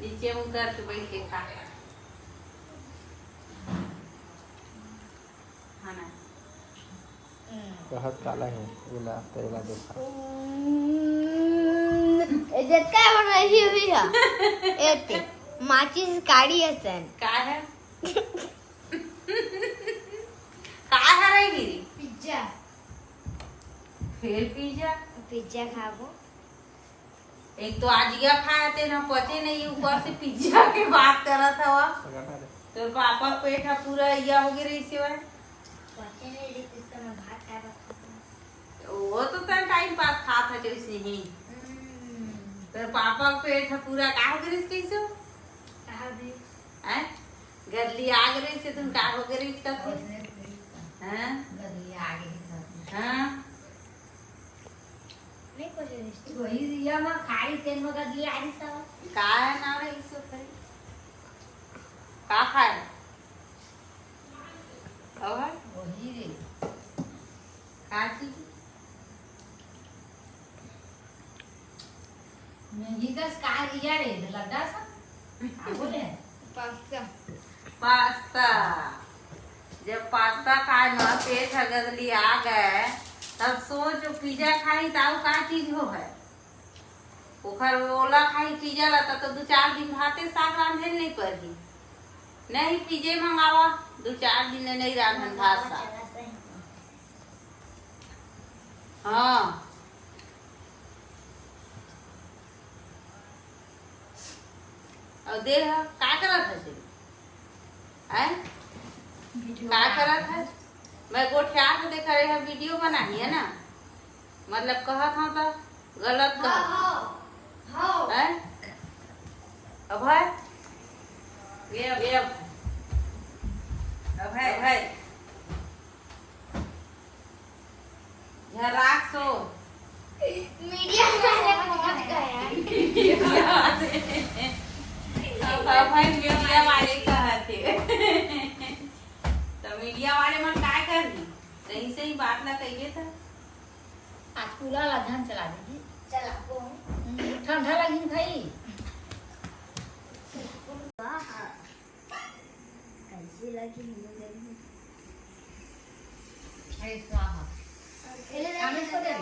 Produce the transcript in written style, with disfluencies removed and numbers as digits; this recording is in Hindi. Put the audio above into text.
नीचे उतर के बैठ के खा खाना बहुत काला है इला तेला देखा याच्यात काय बनवायची हवी का येते माचीस काडी असेल काय है काय है रे गिरी पिझ्झा फिर पिज्जा पिझ्झा खाबो एक तो आज यह खाया थे ना पचे नहीं ऊपर से पिज्जा की बात कर रहा था वह तो पापा पेट है पूरा यह हो गया रही से वह पचे नहीं देते तो मैं भात खाया वो तो तेरा टाइम पास खा था जो इसने ही तेरे पापा का पेट है पूरा का हो गया इसके से कहा भी हैं गदली आ गई से तुम का हो गया इसका हैं गदली आगे हाँ नहीं कुछ नहीं वही रिया में खाई तेल में गदली आरी सब का है ना रे इसो करे का खाए अब है वही रे का चीज नहीं का काय रिया रे लड्डा सा बोले पास्ता पास्ता जब पास्ता खाए ना पेट है गदली आ गए तब सोच पिज्जा खाई ताऊ का चीज हो है ओखर ओला खाई पिज्जा लाता तो 2-4 दिन भाते साग रांधे नहीं पड़ी नहीं पिज्जे मंगावा 2-4 दिन नहीं रांधन भात साग हाँ और देख का करत है हैं का करत है मैं गोठिया को देखा रहे हैं वीडियो बनाई है ना मतलब कहा था तो गलत कहा है अब है ये अब है यहाँ राख सो मीडिया वाले पहुंच गए अब है मीडिया वाले कहते तो मीडिया वाले मन काय करनी सही सही बात ना कहिए था आज पूरा लाझन चला दीजिए चला को ठंडा लगी खाई कैसी लगी मुझे अरे स्वाहा खेले हमें तो दे